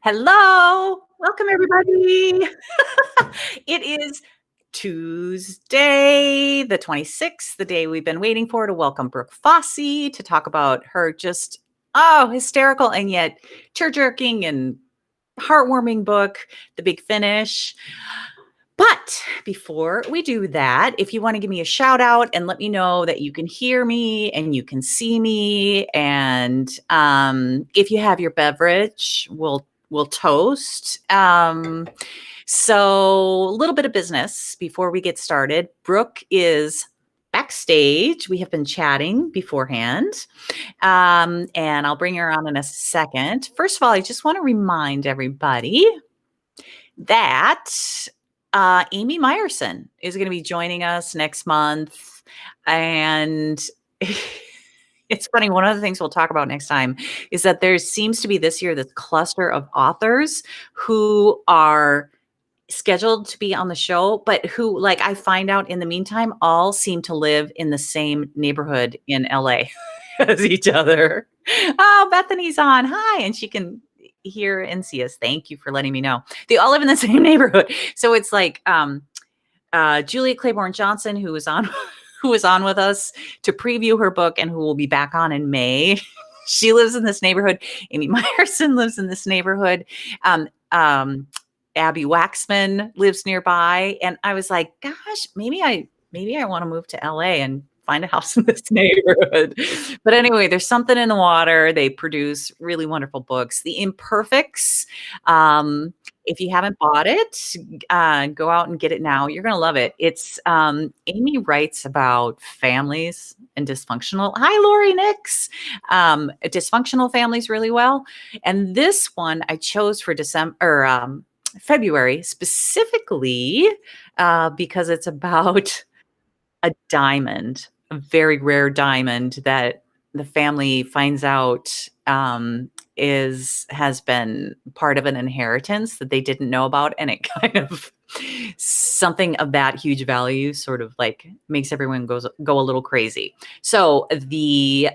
Hello. Welcome, everybody. It is Tuesday, the 26th, the day we've been waiting for to welcome Brooke Fossey to talk about her just, hysterical and yet tear-jerking and heartwarming book, The Big Finish. But before we do that, if you want to give me a shout out and let me know that you can hear me and you can see me, and if you have your beverage, we'll toast. So a little bit of business before we get started. Brooke is backstage. We have been chatting beforehand, and I'll bring her on in a second. First of all, I just want to remind everybody that Amy Meyerson is going to be joining us next month. And it's funny, one of the things we'll talk about next time is that there seems to be this year this cluster of authors who are scheduled to be on the show, but who, like, I find out in the meantime, all seem to live in the same neighborhood in LA as each other. Oh, Bethany's on. Hi. And she can hear and see us. Thank you for letting me know. They all live in the same neighborhood. So it's like Julia Claiborne Johnson, who was on with us to preview her book and who will be back on in May. She lives in this neighborhood. Amy Meyerson lives in this neighborhood. Abby Waxman lives nearby. And I was like, gosh, maybe I want to move to LA and find a house in this neighborhood. But anyway, there's something in the water. They produce really wonderful books. The Imperfects. If you haven't bought it, go out and get it now. You're going to love it. It's Amy writes about families and dysfunctional. Hi, Lori Nix. Dysfunctional families really well. And this one I chose for February specifically because it's about a diamond, a very rare diamond that the family finds out has been part of an inheritance that they didn't know about, and it kind of something of that huge value sort of like makes everyone go a little crazy. So the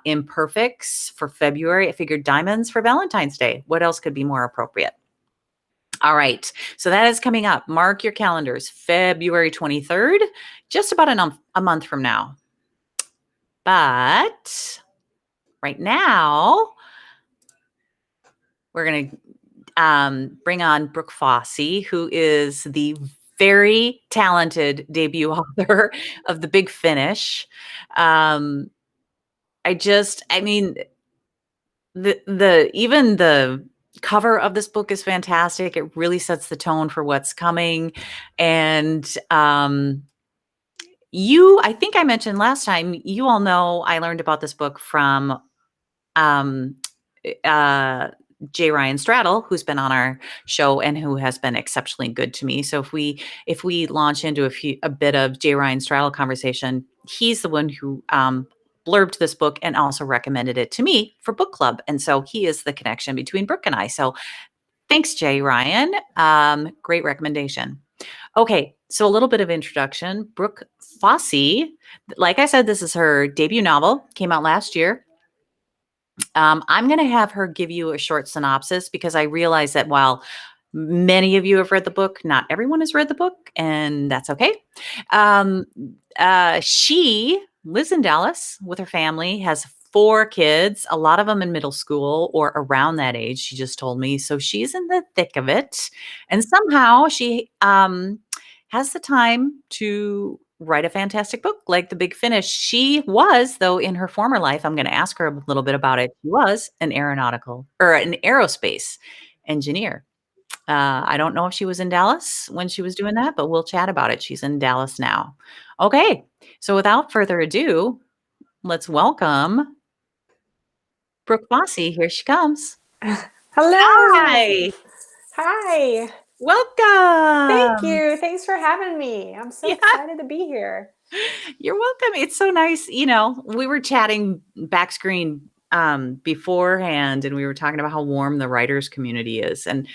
Imperfects for February, I figured diamonds for Valentine's Day. What else could be more appropriate? All right. So that is coming up. Mark your calendars. February 23rd, just about a month from now. But right now, we're going to bring on Brooke Fossey, who is the very talented debut author of The Big Finish. Even the cover of this book is fantastic. It really sets the tone for what's coming. And I think I mentioned last time, you all know I learned about this book from J. Ryan Straddle, who's been on our show and who has been exceptionally good to me. So if we launch into a bit of J. Ryan Straddle conversation, he's the one who blurbed this book and also recommended it to me for book club. And so he is the connection between Brooke and I. So thanks, J. Ryan. Great recommendation. Okay, so a little bit of introduction. Brooke Fossey, like I said, this is her debut novel, came out last year. I'm going to have her give you a short synopsis because I realize that while many of you have read the book, not everyone has read the book, and that's okay. She lives in Dallas with her family, has 4 kids, a lot of them in middle school or around that age, she just told me. So she's in the thick of it. And somehow she has the time to write a fantastic book like The Big Finish. She was, though, in her former life, I'm going to ask her a little bit about it. She was an aeronautical or an aerospace engineer. I don't know if she was in Dallas when she was doing that, but we'll chat about it. She's in Dallas now. Okay. So without further ado, let's welcome Brooke Fossey. Here she comes. Hello. Hi. Hi. Thank Welcome. you. Thanks for having me. I'm so Yeah, excited to be here. you're welcome. It's so nice. We were chatting back screen beforehand, and we were talking about how warm the writers community is. And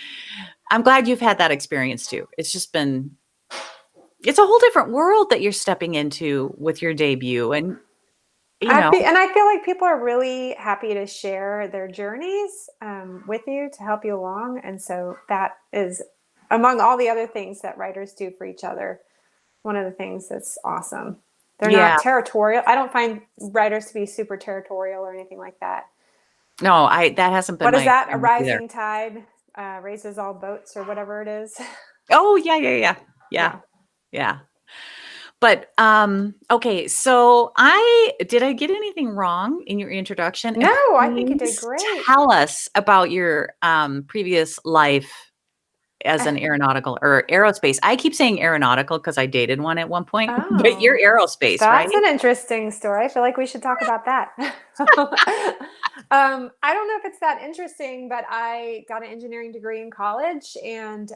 I'm glad you've had that experience too. It's a whole different world that you're stepping into with your debut. And, you know, I feel like people are really happy to share their journeys with you to help you along. And so that is, among all the other things that writers do for each other, one of the things that's awesome. They're yeah, not territorial. I don't find writers to be super territorial or anything like that. no, that hasn't been What is my that? A experience either. rising tide raises all boats or whatever it is. Oh, yeah, yeah, yeah. Yeah, Yeah. yeah. But okay, so I get anything wrong in your introduction? And No, I think you did please great. tell us about your previous life as an aeronautical or aerospace. I keep saying aeronautical because I dated one at one point, but you're Oh, aerospace, right? that's an interesting story. I feel like we should talk about that. I don't know if it's that interesting, but I got an engineering degree in college and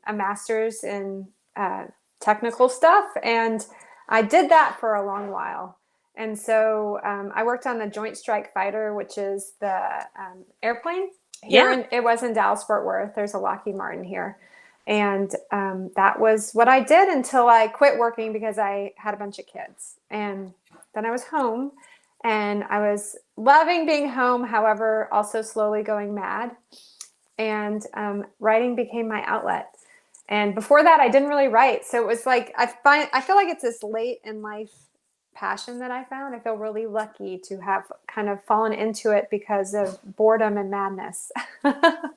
a master's in technical stuff. And I did that for a long while. And so I worked on the Joint Strike Fighter, which is the airplane here. Yeah. It was in Dallas, Fort Worth. There's a Lockheed Martin here. And that was what I did until I quit working because I had a bunch of kids. And then I was home and I was loving being home, however, also slowly going mad. And writing became my outlet. And before that, I didn't really write. So it was like, I feel like it's this late in life passion that I found. I feel really lucky to have kind of fallen into it because of boredom and madness. That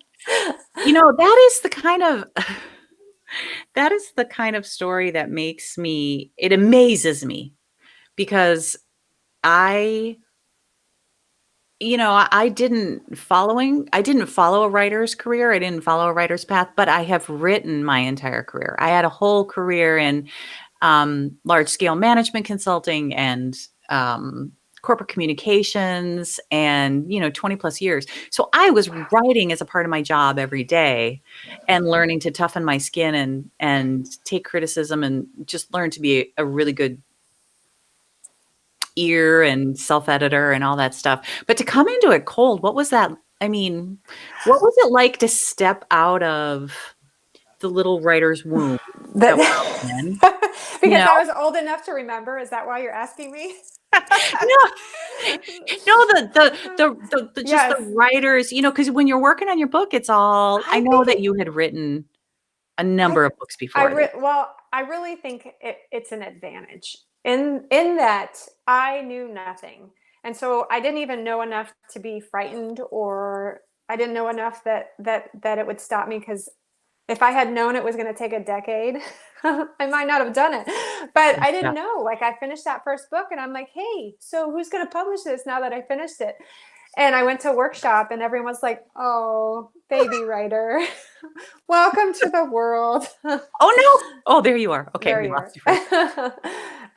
is the kind of that is the kind of story that it amazes me because I I didn't follow a writer's career. I didn't follow a writer's path, but I have written my entire career. I had a whole career in large scale management consulting and corporate communications and 20 plus years. So I was writing as a part of my job every day and learning to toughen my skin and take criticism and just learn to be a really good ear and self-editor and all that stuff. But to come into it cold, what was that? I mean, what was it like to step out of the little writer's womb That that we're all in? You because know? I was old enough to remember. Is that why you're asking me? No, no, the just the Yes. writers, because when you're working on your book, I I know think that you had written a I number of books before this. well, I really think it's an advantage in that I knew nothing. And so I didn't even know enough to be frightened, or I didn't know enough that it would stop me, because if I had known it was going to take a decade, I might not have done it. But I Yeah. didn't know. Like, I finished that first book and I'm like, hey, so who's going to publish this now that I finished it? And I went to a workshop and everyone was like, oh, baby writer, welcome to the world. Oh, no. Oh, there you are. Okay, There we you lost you for a second.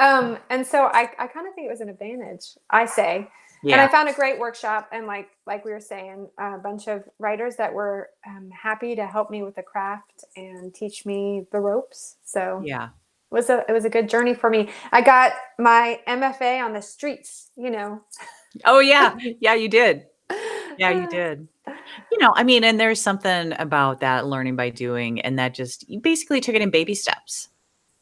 are. And so I kind of think it was an advantage, I say. And I Yeah. found a great workshop, and like we were saying, a bunch of writers that were happy to help me with the craft and teach me the ropes. So Yeah. it was a good journey for me. I got my MFA on the streets, you know. Oh, yeah. Yeah, you did. Yeah, you did. I mean, and there's something about that learning by doing, and that just you basically took it in baby steps.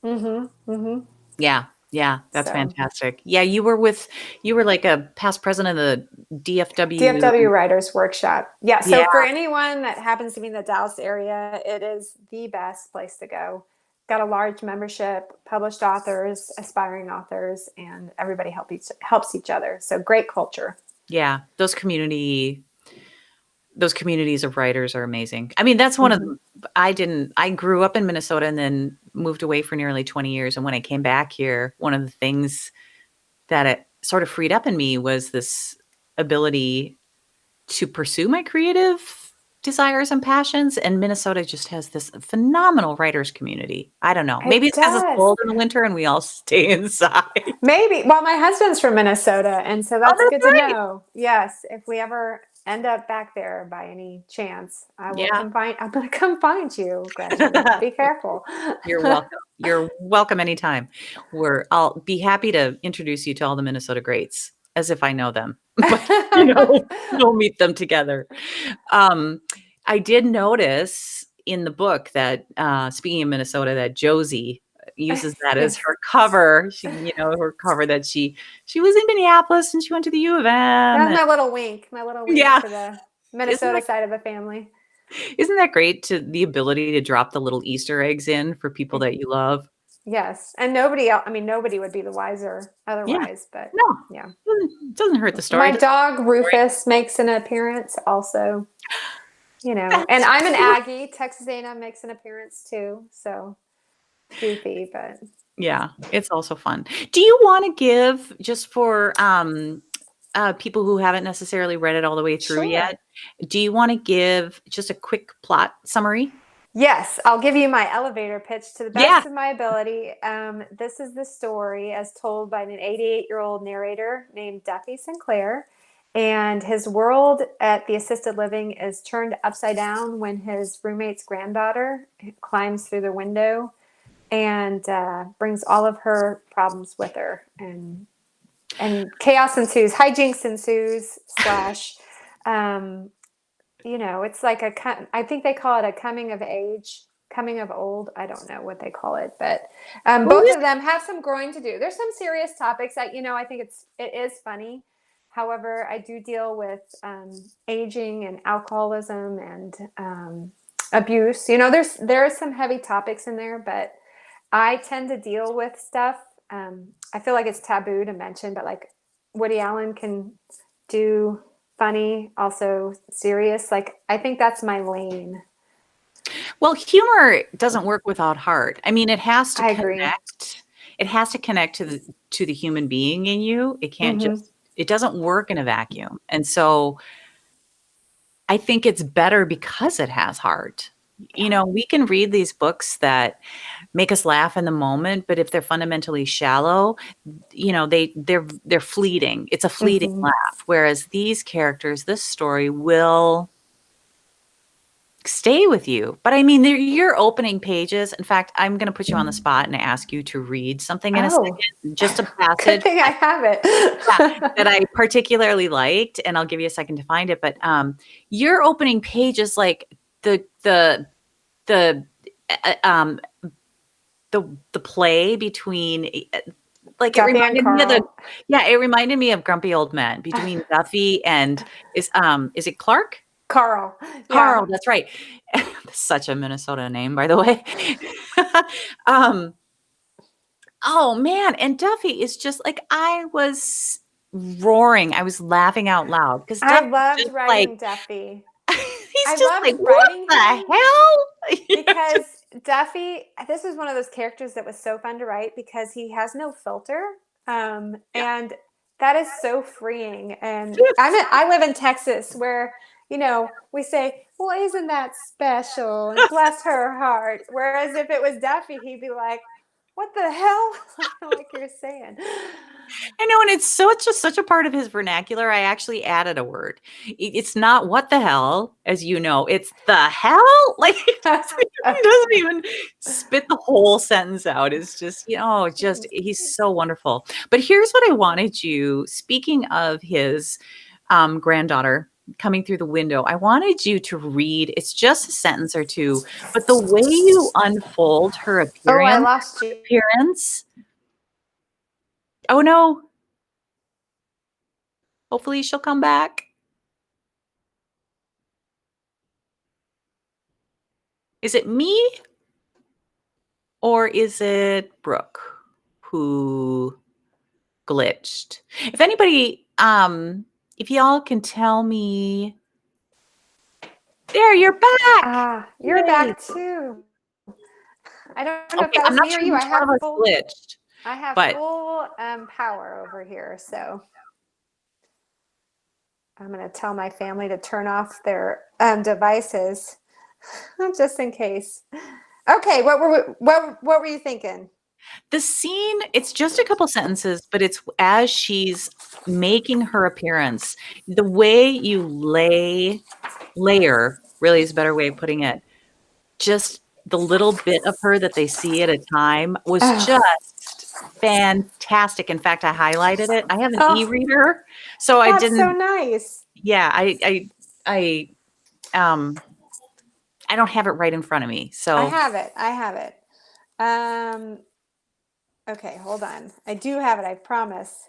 Mm-hmm. Mm-hmm. Yeah. Yeah, that's So fantastic. Yeah, you were like a past president of the DFW. DFW Writers Workshop. Yeah. Yeah, So for anyone that happens to be in the Dallas area, it is the best place to go. Got a large membership, published authors, aspiring authors, and everybody helps each other. So great culture. yeah. Those communities of writers are amazing. I mean, that's one of Mm-hmm. them. I grew up in Minnesota, and then moved away for nearly 20 years. And when I came back here, one of the things that it sort of freed up in me was this ability to pursue my creative desires and passions. And Minnesota just has this phenomenal writers community. I don't know. Maybe It it's because it's does. cold in the winter and we all stay inside. Maybe. Well, my husband's from Minnesota, and so Oh, that's that's good to right. know. Yes, if we ever end up back there by any chance, I will Yeah. come find. I'm going to come find you, Gretchen. Be careful. You're welcome. You're welcome anytime. I'll be happy to introduce you to all the Minnesota greats as if I know them. But we'll meet them together. Um, I did notice in the book that speaking of Minnesota, that Josie uses that as her cover. Her cover that she was in Minneapolis and she went to the U of M. That's my little wink. My little wink Yeah, to the isn't Minnesota that side of the family. isn't that great? To the ability to drop the little Easter eggs in for people that you love. Yes, and nobody else. I mean, nobody would be the wiser Yeah, otherwise. But no, yeah, doesn't hurt the story. my dog Rufus makes an appearance also. And I'm an Aggie. Texas A&M makes an appearance too. So goofy, but Yeah, it's also fun. Do you want to give, just for people who haven't necessarily read it all the way through sure. yet, do you want to give just a quick plot summary? Yes, I'll give you my elevator pitch to the Yeah. best of my ability. This is the story as told by an 88-year-old narrator named Duffy Sinclair. And his world at the assisted living is turned upside down when his roommate's granddaughter climbs through the window and brings all of her problems with her. And chaos ensues, hijinks ensues, slash, it's like I think they call it a coming of age, coming of old. I don't know what they call it, but Who both is of them have some growing to do. There's some serious topics that, I think it is funny. However, I do deal with aging and alcoholism and abuse. There are some heavy topics in there, but I tend to deal with stuff. I feel like it's taboo to mention, but like Woody Allen can do funny, also serious. Like, I think that's my lane. Well, humor doesn't work without heart. I mean, it has to I agree. connect. It has to connect to the human being in you. It can't Mm-hmm. just. It doesn't work in a vacuum. And so I think it's better because it has heart. We can read these books that make us laugh in the moment, but if they're fundamentally shallow, they're fleeting. It's a fleeting Mm-hmm. laugh. Whereas these characters, this story will stay with you. But I mean, they're your opening pages. In fact, I'm going to put you on the spot and ask you to read something in a Oh, second, just a good passage thing I have that it. I particularly liked, and I'll give you a second to find it. But your opening page is like the uh, um the play between like it Duffy and reminded me of Carl. it reminded me of Grumpy Old Men between Duffy and is it Clark? Carl. Yeah. Carl, that's right. Such a Minnesota name, by the way. um oh man, and Duffy is just like, I was roaring. I was laughing out loud because I Duffy's loved just like writing Duffy. he's I just like, loved what writing the him hell? because Duffy, this is one of those characters that was so fun to write because he has no filter. Yeah. And that is so freeing. And I live in Texas where, we say, well, isn't that special? And bless her heart. Whereas if it was Duffy, he'd be like, what the hell? Like you're saying. I know, and it's such a part of his vernacular. I actually added a word. It's not what the hell, as you know, it's the hell. Like he doesn't even spit the whole sentence out. It's just he's so wonderful. But here's what I wanted you, speaking of his granddaughter coming through the window, I wanted you to read, it's just a sentence or two, but the way you unfold her Oh, I lost you. appearance. Oh no. Hopefully she'll come back. Is it me or is it Brooke who glitched? If anybody, if y'all can tell me, there, you're back. You're Yay. back too. I don't know if Okay, that I'm was not me or sure you. which one of us glitched, I have but full power over here. So I'm going to tell my family to turn off their devices just in case. Okay, what were you thinking? the scene, it's just a couple sentences, but it's as she's making her appearance, the way you layer really is a better way of putting it. Just the little bit of her that they see at a time was Oh, just fantastic. In fact, I highlighted it. I have an oh, e-reader, so I that's so didn't. nice. Yeah, um I don't have it right in front of me. I So have it. I have it. Um, okay, hold on. I do have it. I promise.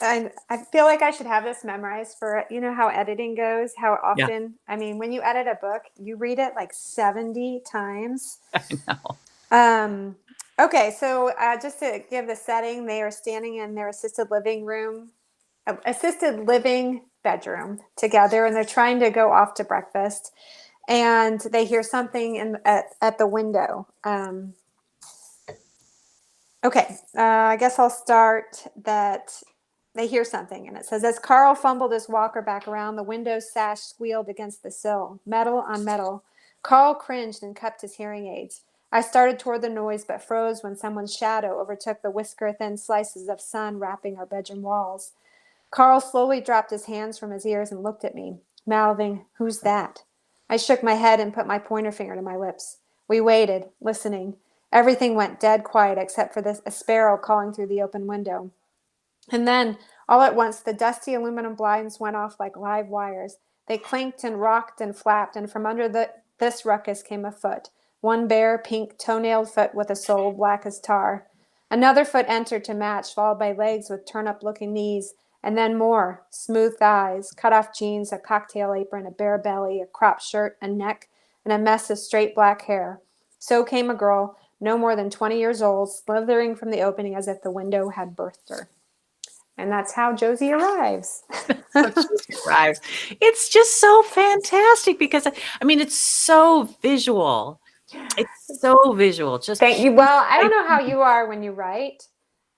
And I feel like I should have this memorized for, you know, how editing goes, how yeah, often, I mean, when you edit a book, you read it like 70 times. I know. Um, okay, so just to give the setting, they are standing in their assisted living bedroom together, and they're trying to go off to breakfast. And they hear something at the window. Okay, I guess I'll start that they hear something, and it says, as Carl fumbled his walker back around, the window's sash squealed against the sill, metal on metal. Carl cringed and cupped his hearing aids. I started toward the noise, but froze when someone's shadow overtook the whisker-thin slices of sun wrapping our bedroom walls. Carl slowly dropped his hands from his ears and looked at me, mouthing, "Who's that?" I shook my head and put my pointer finger to my lips. We waited, listening. Everything went dead quiet except for a sparrow calling through the open window. And then, all at once, the dusty aluminum blinds went off like live wires. They clinked and rocked and flapped, and from under this ruckus came a foot, one bare, pink, toe-nailed foot with a sole black as tar. Another foot entered to match, followed by legs with turn-up-looking knees, and then more, smooth thighs, cut-off jeans, a cocktail apron, a bare belly, a cropped shirt, a neck, and a mess of straight black hair. So came a girl, no more than 20 years old, slithering from the opening as if the window had birthed her. And that's how Josie arrives. So she arrives. It's just so fantastic because I mean it's so visual. It's so visual. Just Thank piece you. Well, I by don't know how piece. you are when you write,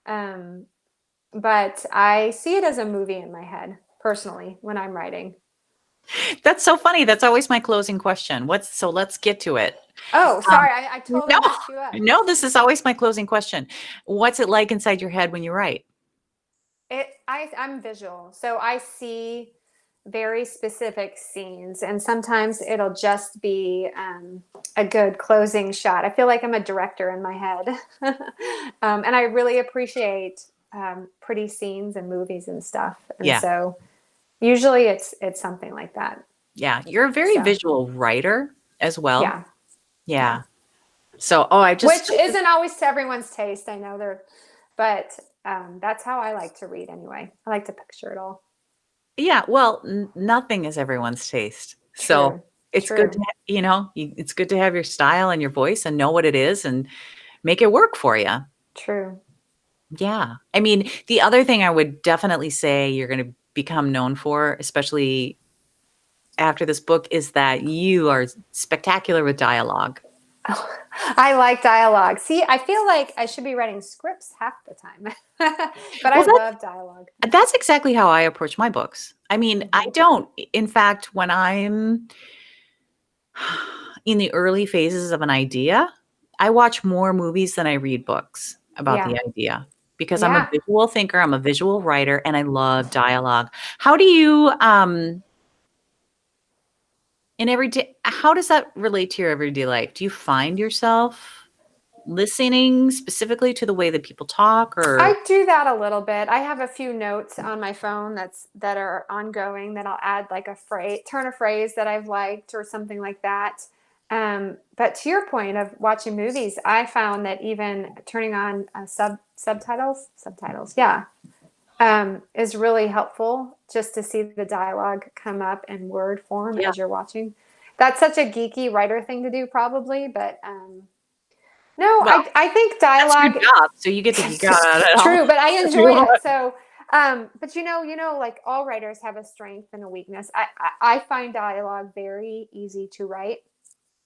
um, but I see it as a movie in my head, personally, when I'm writing. That's so funny. That's always my closing question. So let's get to it. Oh, Um, sorry, I totally no, messed you up. no, this is always my closing question. What's it like inside your head when you write? I'm visual, so I see very specific scenes, and sometimes it'll just be a good closing shot. I feel like I'm a director in my head, and I really appreciate pretty scenes and movies and stuff. And Yeah. so usually it's something like that. Yeah. You're a very So visual writer as well. yeah, yeah. Yeah. So, oh, Which isn't always to everyone's taste. I know but that's how I like to read anyway. I like to picture it all. yeah, well, nothing is everyone's taste. So True, it's good to, true, it's good to have your style and your voice and know what it is and make it work for you. true. Yeah. I mean, the other thing I would definitely say you're going to become known for, especially after this book, is that you are spectacular with dialogue. Oh, I like dialogue. See, I feel like I should be writing scripts half the time, but Well, I love dialogue. that's exactly how I approach my books. I mean, I Mhm. don't, in fact, when I'm in the early phases of an idea, I watch more movies than I read books about Yeah, the idea because I'm a yeah. visual thinker, I'm a visual writer, and I love dialogue. How do you, how does that relate to your everyday life? Do you find yourself listening specifically to the way that people talk or I do that a little bit. I have a few notes on my phone that are ongoing that I'll add like turn a phrase that I've liked or something like that. But to your point of watching movies, I found that even turning on subtitles, yeah, is really helpful just to see the dialogue come up in word form yeah. as you're watching. That's such a geeky writer thing to do, probably, but no, Well, I think that's your dialogue. job, so you get to geek out on it all True, but I if you enjoy it. want. So, but like all writers have a strength and a weakness. I find dialogue very easy to write.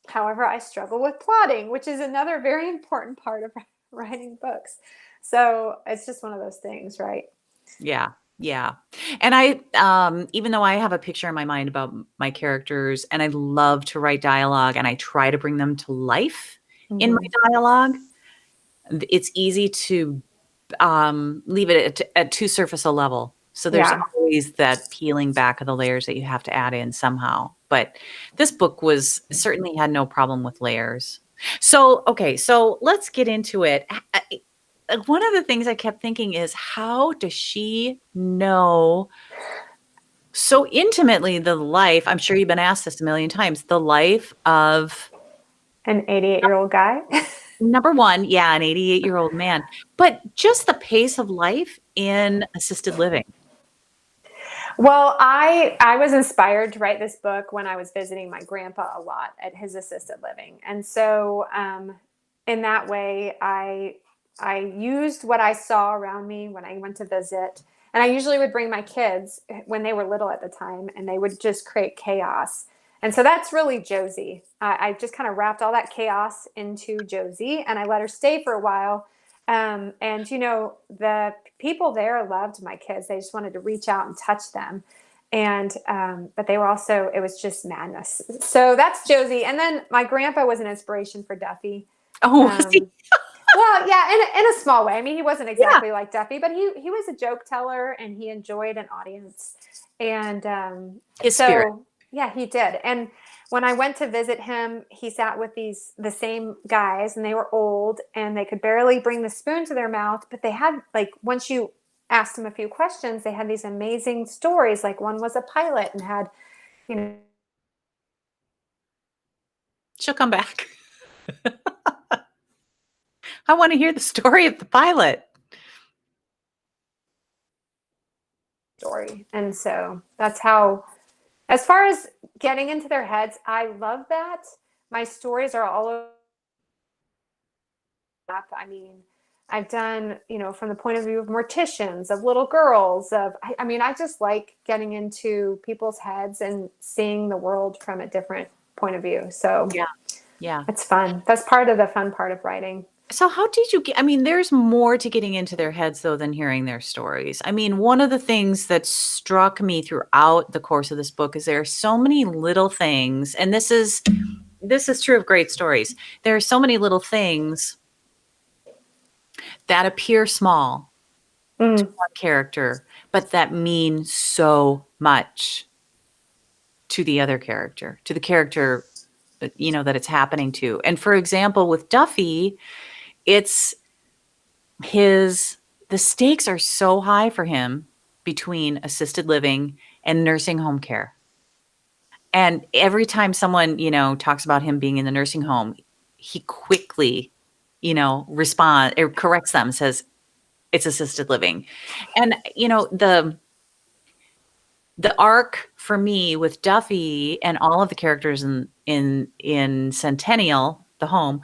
However, I struggle with plotting, which is another very important part of writing books. So it's just one of those things, right? Yeah. Yeah. And even though I have a picture in my mind about my characters and I love to write dialogue and I try to bring them to life in Mm-hmm. my dialogue, it's easy to leave it at too surface a level. So there's Yeah. always that peeling back of the layers that you have to add in somehow. But this book was certainly had no problem with layers. So, okay, so let's get into it. One of the things I kept thinking is how does she know so intimately the life, I'm sure you've been asked this a million times, the life of An 88-year-old guy. number one, yeah, an 88-year-old man, but just the pace of life in assisted living. Well, I was inspired to write this book when I was visiting my grandpa a lot at his assisted living, and so in that way, I used what I saw around me when I went to visit, and I usually would bring my kids when they were little at the time, and they would just create chaos. And so that's really Josie. I just kind of wrapped all that chaos into Josie, and I let her stay for a while. And the people there loved my kids. They just wanted to reach out and touch them. And but they were also, it was just madness. So that's Josie. And then my grandpa was an inspiration for Duffy. Oh, see, Um, well, yeah, in a small way. I mean, he wasn't yeah, exactly like Duffy, but he was a joke teller and he enjoyed an audience. And his spirit. so yeah, he did. And when I went to visit him, he sat with the same guys, and they were old and they could barely bring the spoon to their mouth, but they had, like, once you asked them a few questions, they had these amazing stories. Like, one was a pilot and had, you know, She'll come back. I want to hear the story of the pilot. story. And so that's how, as far as getting into their heads, I love that. My stories are all over. I mean, I've done, from the point of view of morticians, of little girls, I mean, I just like getting into people's heads and seeing the world from a different point of view. So Yeah. Yeah. it's fun. That's part of the fun part of writing. So how did you get, I mean, there's more to getting into their heads though than hearing their stories. I mean, one of the things that struck me throughout the course of this book is there are so many little things, and this is true of great stories. There are so many little things that appear small to Mm, one character, but that mean so much to the other character, to the character that it's happening to. And for example, with Duffy, it's his the stakes are so high for him between assisted living and nursing home care. And every time someone, talks about him being in the nursing home, he quickly, respond or corrects them, says it's assisted living. And the arc for me with Duffy and all of the characters in Centennial, the home,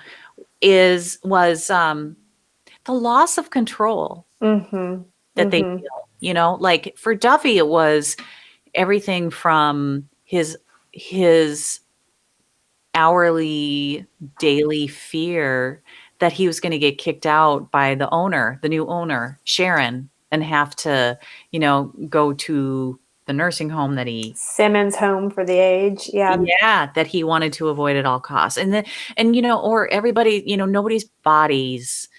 was the loss of control mm-hmm, that they mm-hmm. feel. Like for Duffy, it was everything from his hourly, daily fear that he was going to get kicked out by the new owner, Sharon, and have to, go to the nursing home Simmons home for the age. Yeah. that he wanted to avoid at all costs. Or everybody, nobody's bodies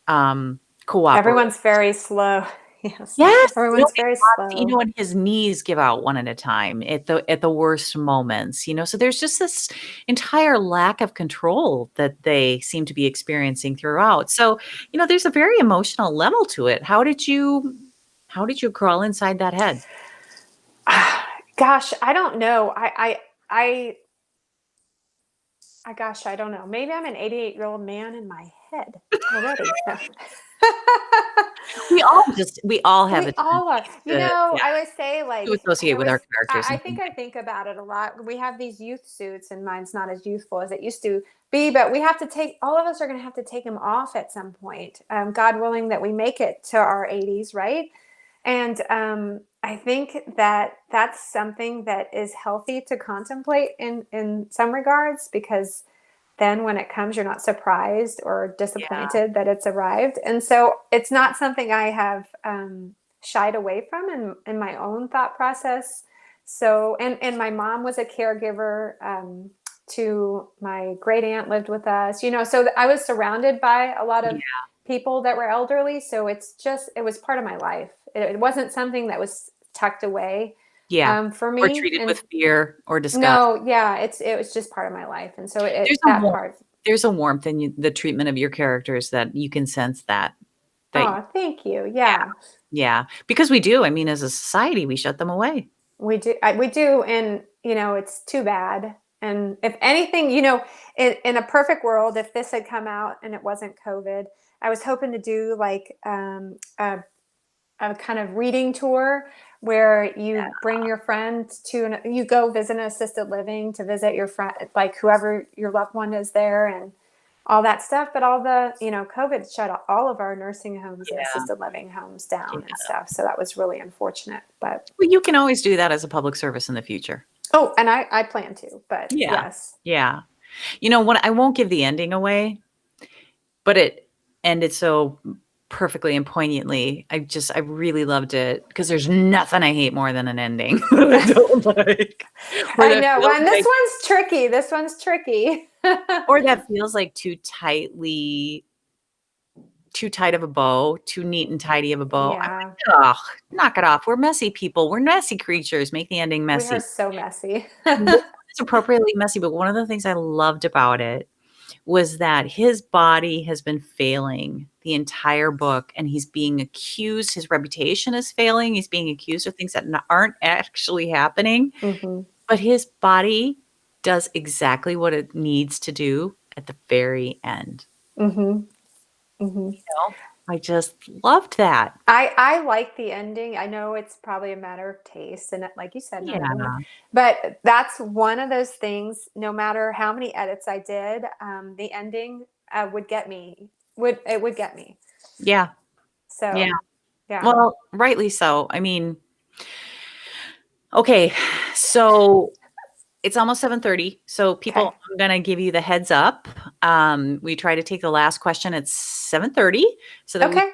cooperate. Everyone's very slow. Yes. Yes, Everyone's very slow. and his knees give out one at a time at the worst moments. So there's just this entire lack of control that they seem to be experiencing throughout. So, there's a very emotional level to it. How did you crawl inside that head? Gosh, I don't know. Gosh, I don't know. Maybe I'm an 88-year-old man in my head already. We all have We a all are. tendency I always say, to like, associate with our characters I and think things. I think about it a lot. We have these youth suits, and mine's not as youthful as it used to be, but we have to all of us are going to have to take them off at some point. God willing that we make it to our 80s, right? And I think that that's something that is healthy to contemplate in some regards, because then when it comes, you're not surprised or Yeah. disappointed that it's arrived. And so it's not something I have shied away from in my own thought process. So, and my mom was a caregiver to my great aunt, lived with us, so I was surrounded by a lot of Yeah. people that were elderly. So it was part of my life. It wasn't something that was tucked away Yeah. for Or me. treated And with fear or disgust. no, yeah, it was just part of my life. And so There's a that warmth part. there's a warmth in the treatment of your characters that you can sense that Oh, thank you. yeah, Yeah, yeah, because we do. I mean, as a society, we shut them away. we do, and it's too bad. And if anything, in a perfect world, if this had come out and it wasn't COVID, I was hoping to do like a kind of reading tour where you bring your friend you go visit an assisted living to visit your friend, like whoever your loved one is there, and all that stuff. But all the, COVID shut all of our nursing homes and Yeah, assisted living homes down and yeah. stuff. So that was really unfortunate. But, Well, you can always do that as a public service in the future. oh, and I plan to, but Yeah, yes. yeah. You know what? I won't give the ending away, but it ended so perfectly and poignantly. I really loved it because there's nothing I hate more than an ending that I don't like, or I that know. feels Well, and this like one's tricky. This one's tricky. or that feels like too tight of a bow, too neat and tidy of a bow. I'm Yeah, like, "Ugh, knock it off. We're messy people. We're messy creatures. Make the ending we are messy." so messy. And this one is appropriately messy, but one of the things I loved about it was that his body has been failing the entire book, and he's being accused. His reputation is failing. He's being accused of things that aren't actually happening, Hmm. but his body does exactly what it needs to do at the very end. Hmm. Hmm. You know? I just loved that. I like the ending. I know it's probably a matter of taste, and like you said, not everyone. Yeah. But that's one of those things. No matter how many edits I did, the ending would get me. Would get me. Yeah. Yeah. So, yeah. Well, rightly so. I mean, okay, so it's almost 7:30. So Okay. people, I'm gonna give you the heads up. We try to take the last question at 7:30 so that we Okay.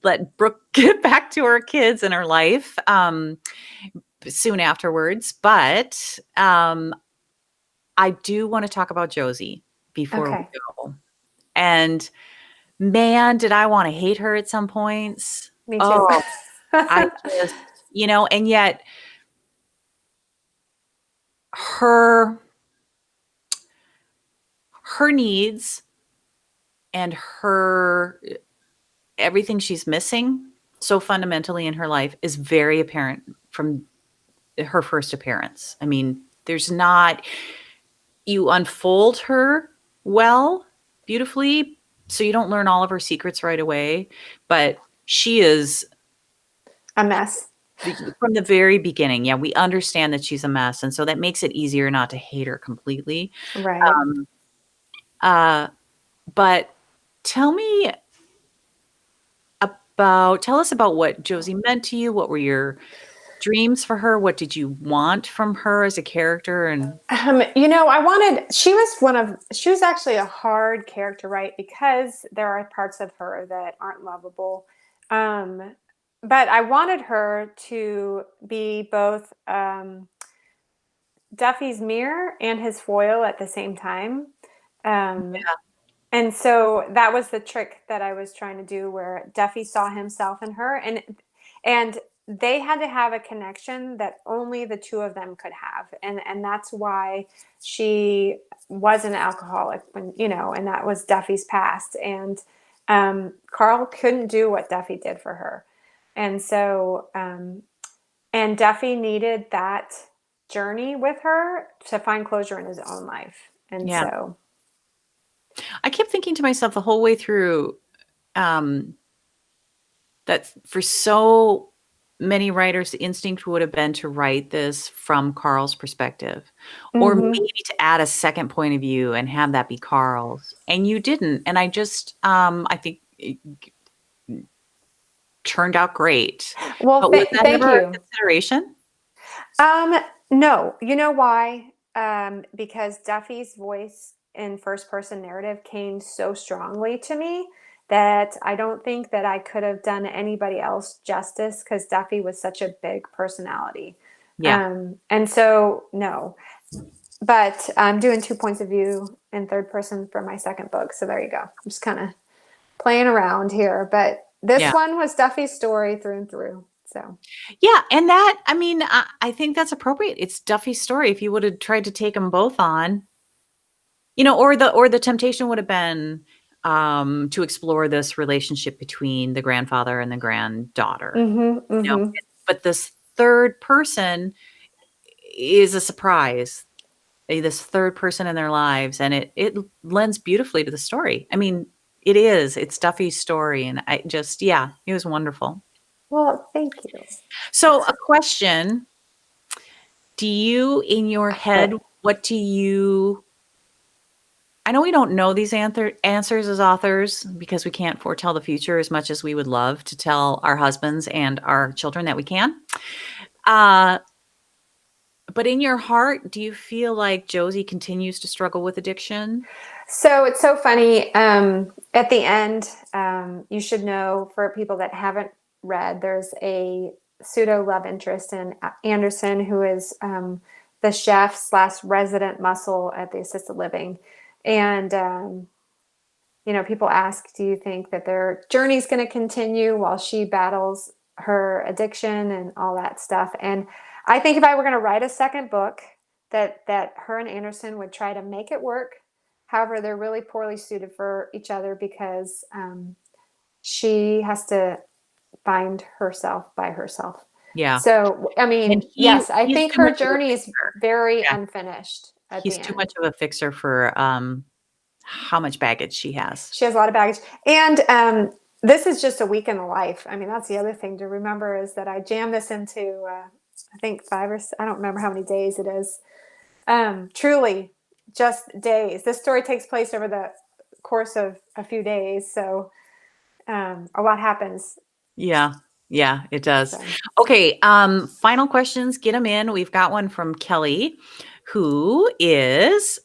let Brooke get back to her kids and her life soon afterwards. But I do want to talk about Josie before we Okay. go. And man, did I want to hate her at some points. Me too. Oh, I just, and yet her her needs and her everything she's missing so fundamentally in her life is very apparent from her first appearance. I mean, there's not you unfold her well, beautifully, so you don't learn all of her secrets right away, but she is A mess. from the very beginning. Yeah, we understand that she's a mess, and so that makes it easier not to hate her completely. Right. Um, uh, but tell me tell us about what Josie meant to you. What were your dreams for her? What did you want from her as a character? And she was actually a hard character to write because there are parts of her that aren't lovable. Um, but I wanted her to be both Duffy's mirror and his foil at the same time. Um, yeah, and so that was the trick that I was trying to do, where Duffy saw himself in her, and they had to have a connection that only the two of them could have, and that's why she was an alcoholic and that was Duffy's past, and Carl couldn't do what Duffy did for her, and so and Duffy needed that journey with her to find closure in his own life, and yeah. so. I kept thinking to myself the whole way through um, that for so many writers, the instinct would have been to write this from Carl's perspective, or Mhm. maybe to add a second point of view and have that be Carl's. And you didn't. And I just, I think turned out great. Well, But was that thank ever a you. consideration? Um, no, you know why? Because Duffy's voice in first person narrative came so strongly to me that I don't think that I could have done anybody else justice because Duffy was such a big personality. Yeah. And so, no, but I'm doing 2 points of view in third person for my second book. So there you go. I'm just kind of playing around here. But this Yeah. one was Duffy's story through and through. So, Yeah, and that, I mean, I think that's appropriate. It's Duffy's story. If you would have tried to take them both on, or the temptation would have been to explore this relationship between the grandfather and the granddaughter. mm-hmm, You know, mm-hmm. but this third person is a surprise. This third person in their lives, and it lends beautifully to the story. I mean, it is. It's Duffy's story, and I just, yeah, it was wonderful. Well, thank you. So, a question. Do you, in your head, what do you I know we don't know these answers as authors because we can't foretell the future as much as we would love to tell our husbands and our children that we can. Uh, but in your heart, do you feel like Josie continues to struggle with addiction? So it's so funny. At the end, you should know for people that haven't read, there's a pseudo love interest in Anderson, who is the chef slash resident muscle at the assisted living. And, people ask, do you think that their journey is going to continue while she battles her addiction and all that stuff? And I think if I were going to write a second book, that her and Anderson would try to make it work. However, they're really poorly suited for each other because she has to find herself by herself. Yeah. So, I And mean, yes, I he's think too her much of a journey is fixer. very Yeah. unfinished at He's the too end. much of a fixer for how much baggage she has. She has a lot of baggage. And this is just a week in the life. I mean, that's the other thing to remember is that I jammed this into, I think I don't remember how many days it is. Truly just days. This story takes place over the course of a few days. So a lot happens. Yeah. Yeah, it does. So. Okay, final questions, get them in. We've got one from Kelly, who is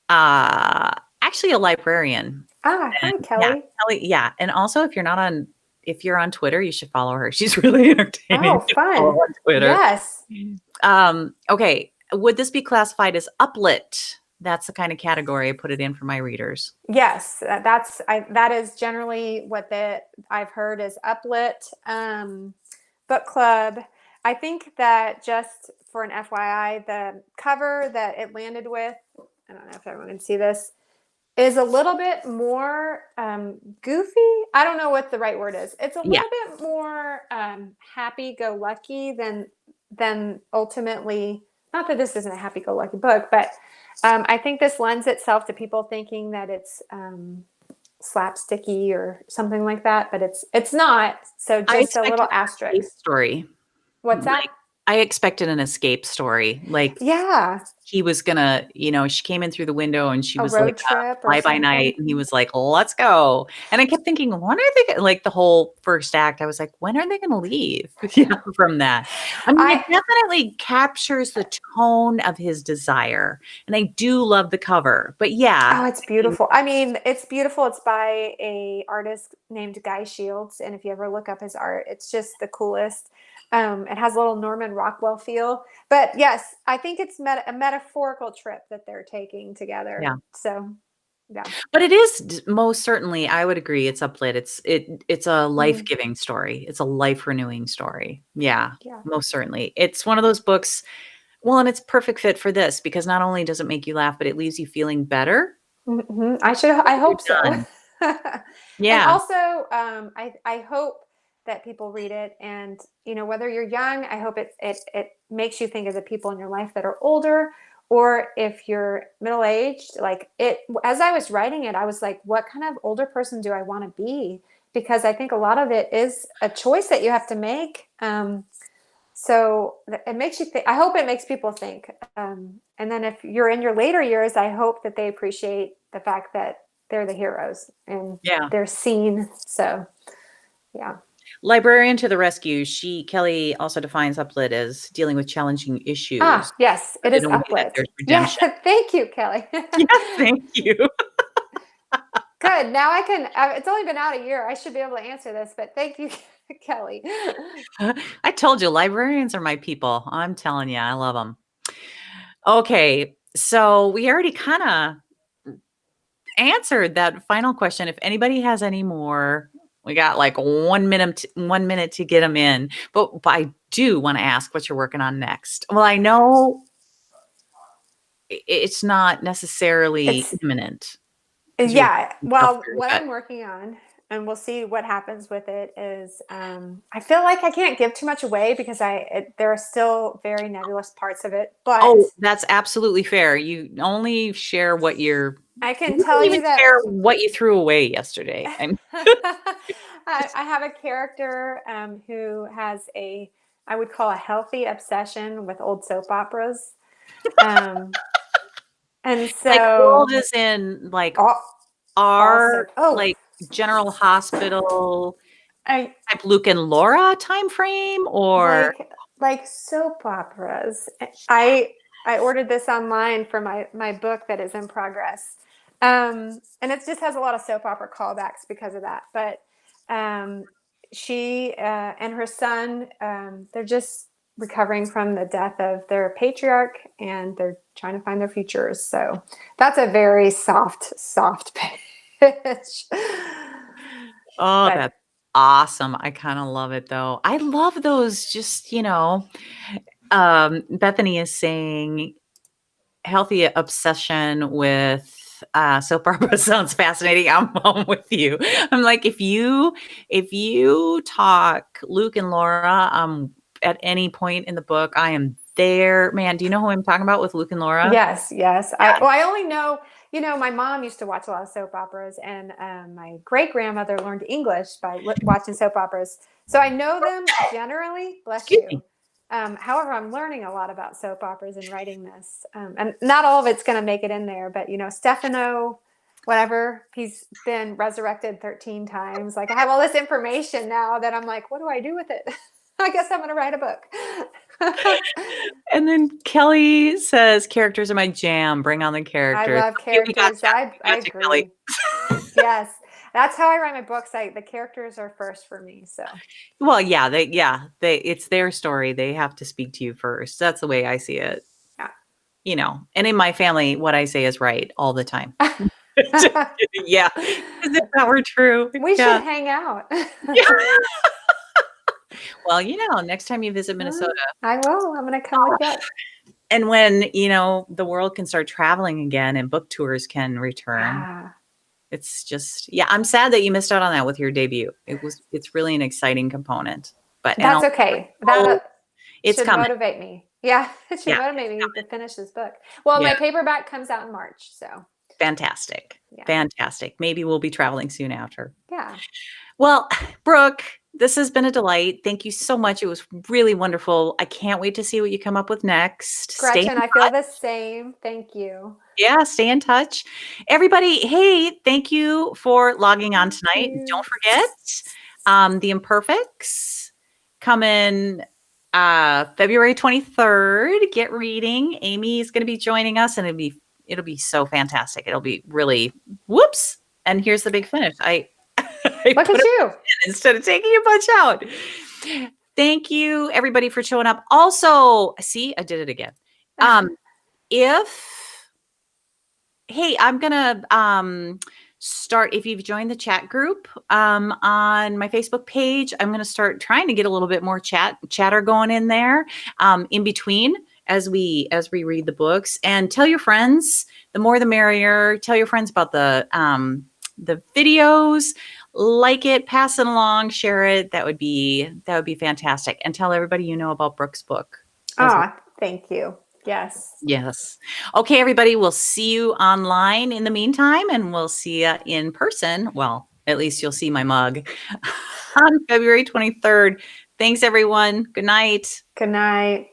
actually a librarian. Hi, Yeah, Kelly. Kelly, yeah, and also if you're on Twitter, you should follow her. She's really Oh, entertaining to follow fun. on Twitter. Yes. Okay, would this be classified as uplit? That's the kind of category I put it in for my readers. Yes, that is generally what I've heard is uplit book club. I think that just for an FYI, the cover that it landed with, I don't know if everyone can see this, is a little bit more goofy. I don't know what the right word is. It's a Yeah, little bit more happy-go-lucky than ultimately. Not that this isn't a happy-go-lucky book, but I think this lends itself to people thinking that it's slapsticky or something like that, but it's not. So I just a expected little an escape asterisk. story. What's that? Like, I expected an escape story. Like, Yeah, he was gonna, she came in through the window and she a was like road trip or fly by something. night, and he was like, let's go. And I kept thinking, when are they like the whole first act? I was like, when are they gonna leave from that? I mean, it I definitely captures the tone of his desire. And I do love the cover. But yeah, Oh, it's beautiful. I mean, it's beautiful. It's by a artist named Guy Shields, and if you ever look up his art, it's just the coolest. It has a little Norman Rockwell feel, but yes, I think it's a metaphorical trip that they're taking together. yeah. So, yeah. But it is most certainly, I would agree, it's uplit. It's a Mm, life-giving story. It's a life-renewing story. Yeah, yeah. most certainly. It's one of those books. Well, and it's perfect fit for this because not only does it make you laugh, but it leaves you feeling better Mhm. when I you're hope so. done. And Yeah, also, I hope that people read it, and whether you're young, I hope it makes you think of the people in your life that are older, or if you're middle aged. Like it, as I was writing it, I was like, what kind of older person do I want to be? Because I think a lot of it is a choice that you have to make. So it makes you think. I hope it makes people think. And then if you're in your later years, I hope that they appreciate the fact that they're the heroes and yeah. they're seen. So, yeah. Librarian to the rescue. Kelly also defines uplit as dealing with challenging issues, Yes, it but in is a way that uplit. there's Yeah, redemption. thank you, Kelly. Yes, thank you. Good. Now I can. It's only been out a year. I should be able to answer this, but thank you, Kelly. I told you, librarians are my people. I'm telling you, I love them. Okay, so we already kind of answered that final question. If anybody has any more, we got like 1 minute to get them in. But I do want to ask what you're working on next. Well, I know it's not necessarily It's imminent because you're Yeah. stuff Well, through, what but I'm working on, and we'll see what happens with it, is I feel like I can't give too much away because there are still very nebulous parts of it, but oh, that's absolutely fair. You only share what you're. I can You tell didn't you even that share what you threw away yesterday. I have a character who has I would call a healthy obsession with old soap operas. Um, and Like old so, as in like all, our oh, like General Hospital I type Luke and Laura time frame or like soap operas. I ordered this online for my book that is in progress. And it just has a lot of soap opera callbacks because of that. But she and her son, they're just recovering from the death of their patriarch, and they're trying to find their futures. So that's a very soft pitch. oh, But that's awesome. I kind of love it though. I love those just, Bethany is saying healthy obsession with soap opera sounds fascinating. I'm with you. I'm like, if you talk Luke and Laura, at any point in the book, I am there. Man, do you know who I'm talking about with Luke and Laura? yes. Yeah. I only know, my mom used to watch a lot of soap operas, and my great grandmother learned English by watching soap operas. So I know them generally. Bless Excuse you. me. However, I'm learning a lot about soap operas in writing this, and not all of it's going to make it in there. But Stefano, whatever, he's been resurrected 13 times. Like, I have all this information now that I'm like, what do I do with it? I guess I'm going to write a book. And then Kelly says, characters are my jam. Bring on the I characters. love Okay, we got characters. you. I We I got you, Kelly. agree. Yes, that's how I write my books. The characters are first for me. So Well, it's their story. They have to speak to you first. That's the way I see it. And in my family, what I say is right all the time. Just yeah, kidding. Yeah, as if that were true. we Yeah. should hang out. Yeah. Well, next time you visit Minnesota, I will. I'm going to come look you up. and when, the world can start traveling again and book tours can return, Ah, it's just, yeah, I'm sad that you missed out on that with your debut. It's really an exciting component, but, and that's I'll, okay. oh, That it's should coming. motivate me. Yeah, it should Yeah, motivate it's me to coming. finish this book. Well, Yeah, my paperback comes out in March, so fantastic. yeah, Fantastic. Maybe we'll be traveling soon after. yeah. Well, Brooke, this has been a delight. Thank you so much. It was really wonderful. I can't wait to see what you come up with next. Stay in Gretchen, I feel touch. the same. Thank you. Yeah, stay in touch. Everybody, hey, thank you for logging on Thank tonight. you. Don't forget, The Imperfects coming February 23rd. Get reading. Amy is going to be joining us, and it'll be so fantastic. It'll be really whoops. And here's the big finish. I Look put at it you. in instead of taking a bunch out. Thank you, everybody, for showing up. Also, see, I did it again. If Hey, I'm gonna start. If you've joined the chat group on my Facebook page, I'm gonna start trying to get a little bit more chatter going in there in between as we read the books. And tell your friends. The more, the merrier. Tell your friends about the videos. Like it, pass it along, share it. That would be fantastic. And tell everybody you know about Brooke's book as well. Oh, thank you. Yes. Yes. Okay, everybody, we'll see you online in the meantime, and we'll see you in person. Well, at least you'll see my mug on February 23rd. Thanks, everyone. Good night. Good night.